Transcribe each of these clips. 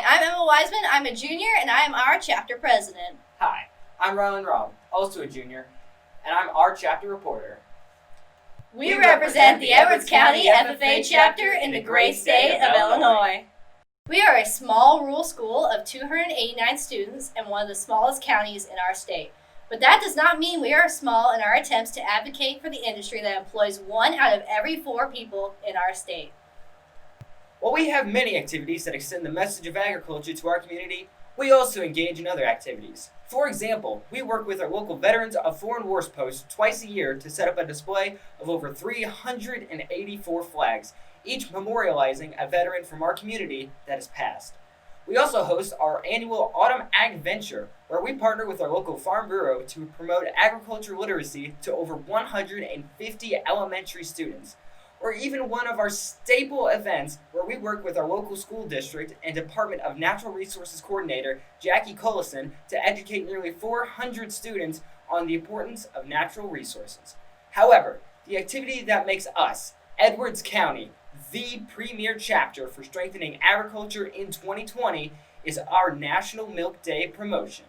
I'm Emma Wiseman. I'm a junior, and I am our chapter president. Hi, I'm Rylan Robb, also a junior, and I'm our chapter reporter. We represent the Edwards County FFA chapter in the great state of Illinois. We are a small rural school of 289 students and one of the smallest counties in our state. But that does not mean we are small in our attempts to advocate for the industry that employs 1 out of every 4 people in our state. While we have many activities that extend the message of agriculture to our community, we also engage in other activities. For example, we work with our local Veterans of Foreign Wars post twice a year to set up a display of over 384 flags, each memorializing a veteran from our community that has passed. We also host our annual Autumn Ag Venture, where we partner with our local Farm Bureau to promote agriculture literacy to over 150 elementary students. Or even one of our staple events where we work with our local school district and Department of Natural Resources Coordinator Jackie Cullison to educate nearly 400 students on the importance of natural resources. However, the activity that makes us, Edwards County, the premier chapter for strengthening agriculture in 2020 is our National Milk Day promotion.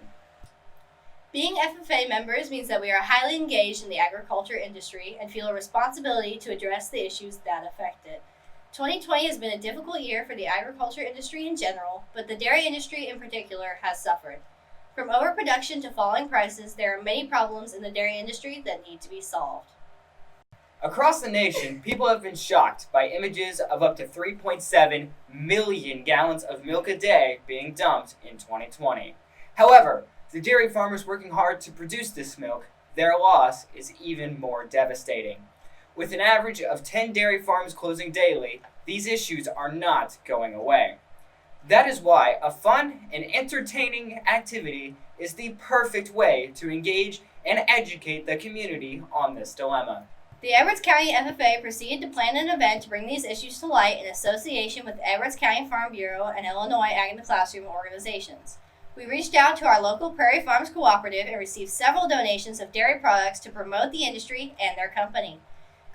Being FFA members means that we are highly engaged in the agriculture industry and feel a responsibility to address the issues that affect it. 2020 has been a difficult year for the agriculture industry in general, but the dairy industry in particular has suffered. From overproduction to falling prices, there are many problems in the dairy industry that need to be solved. Across the nation, people have been shocked by images of up to 3.7 million gallons of milk a day being dumped in 2020. However, the dairy farmers working hard to produce this milk, their loss is even more devastating. With an average of 10 dairy farms closing daily, these issues are not going away. That is why a fun and entertaining activity is the perfect way to engage and educate the community on this dilemma. The Edwards County FFA proceeded to plan an event to bring these issues to light in association with the Edwards County Farm Bureau and Illinois Ag in the Classroom organizations. We reached out to our local Prairie Farms Cooperative and received several donations of dairy products to promote the industry and their company.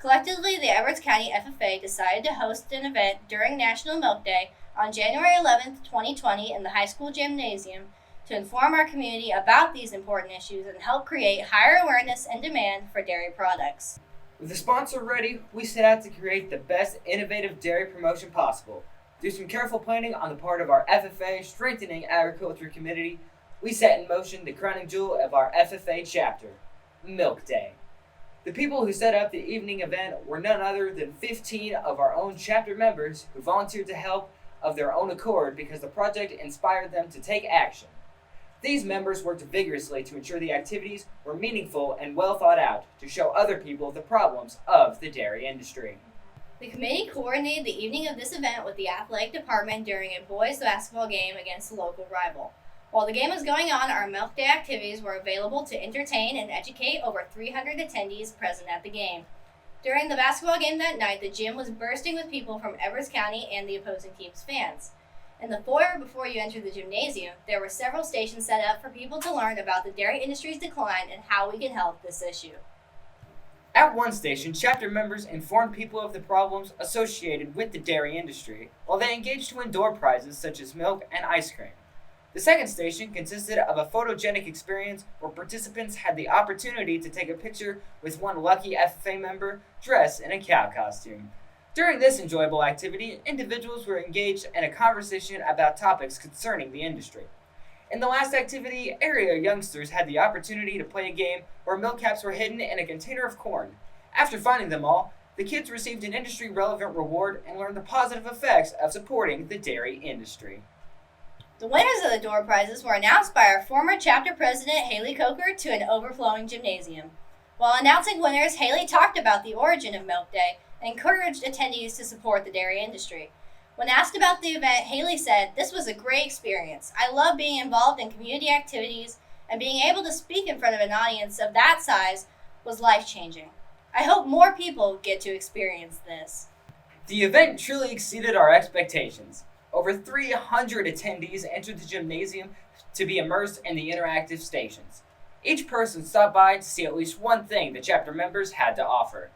Collectively, the Edwards County FFA decided to host an event during National Milk Day on January 11th, 2020 in the high school gymnasium to inform our community about these important issues and help create higher awareness and demand for dairy products. With the sponsor ready, we set out to create the best innovative dairy promotion possible. Through some careful planning on the part of our FFA Strengthening Agriculture Committee, we set in motion the crowning jewel of our FFA chapter, Milk Day. The people who set up the evening event were none other than 15 of our own chapter members who volunteered to help of their own accord because the project inspired them to take action. These members worked vigorously to ensure the activities were meaningful and well thought out to show other people the problems of the dairy industry. The committee coordinated the evening of this event with the athletic department during a boys' basketball game against a local rival. While the game was going on, our Milk Day activities were available to entertain and educate over 300 attendees present at the game. During the basketball game that night, the gym was bursting with people from Edwards County and the opposing team's fans. In the foyer before you entered the gymnasium, there were several stations set up for people to learn about the dairy industry's decline and how we can help this issue. At one station, chapter members informed people of the problems associated with the dairy industry, while they engaged to win door prizes such as milk and ice cream. The second station consisted of a photogenic experience where participants had the opportunity to take a picture with one lucky FFA member dressed in a cow costume. During this enjoyable activity, individuals were engaged in a conversation about topics concerning the industry. In the last activity, area youngsters had the opportunity to play a game where milk caps were hidden in a container of corn. After finding them all, the kids received an industry-relevant reward and learned the positive effects of supporting the dairy industry. The winners of the door prizes were announced by our former chapter president, Haley Coker, to an overflowing gymnasium. While announcing winners, Haley talked about the origin of Milk Day and encouraged attendees to support the dairy industry. When asked about the event, Haley said, "This was a great experience. I love being involved in community activities, and being able to speak in front of an audience of that size was life-changing. I hope more people get to experience this." The event truly exceeded our expectations. Over 300 attendees entered the gymnasium to be immersed in the interactive stations. Each person stopped by to see at least one thing the chapter members had to offer.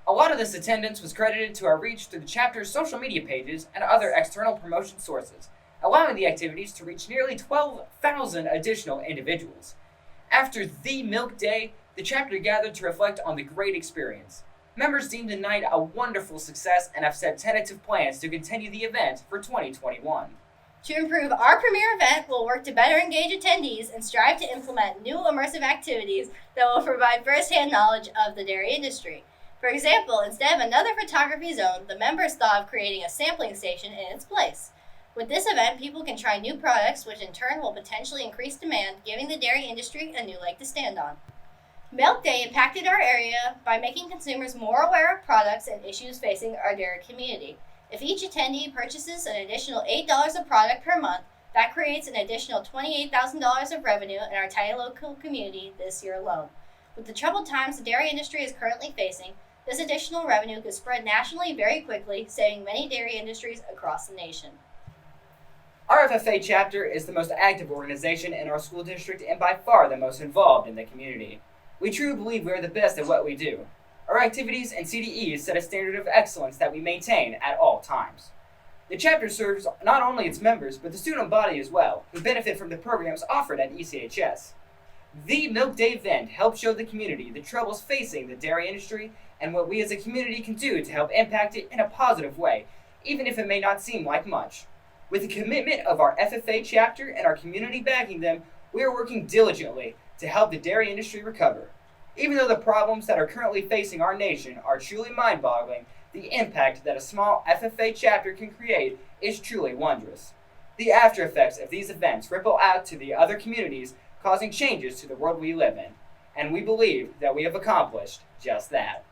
A lot lot of this attendance was credited to our reach through the chapter's social media pages and other external promotion sources, allowing the activities to reach nearly 12,000 additional individuals. After the Milk Day, the chapter gathered to reflect on the great experience. Members deemed the night a wonderful success and have set tentative plans to continue the event for 2021. To improve our premier event, we'll work to better engage attendees and strive to implement new immersive activities that will provide first-hand knowledge of the dairy industry. For example, instead of another photography zone, the members thought of creating a sampling station in its place. With this event, people can try new products, which in turn will potentially increase demand, giving the dairy industry a new leg to stand on. Milk Day impacted our area by making consumers more aware of products and issues facing our dairy community. If each attendee purchases an additional $8 of product per month, that creates an additional $28,000 of revenue in our tiny local community this year alone. With the troubled times the dairy industry is currently facing, this additional revenue could spread nationally very quickly, saving many dairy industries across the nation. Our FFA chapter is the most active organization in our school district and by far the most involved in the community. We truly believe we are the best at what we do. Our activities and CDEs set a standard of excellence that we maintain at all times. The chapter serves not only its members, but the student body as well, who benefit from the programs offered at ECHS. The Milk Day event helps show the community the troubles facing the dairy industry and what we as a community can do to help impact it in a positive way, even if it may not seem like much. With the commitment of our FFA chapter and our community backing them, we are working diligently to help the dairy industry recover. Even though the problems that are currently facing our nation are truly mind-boggling, the impact that a small FFA chapter can create is truly wondrous. The after effects of these events ripple out to the other communities, causing changes to the world we live in, and we believe that we have accomplished just that.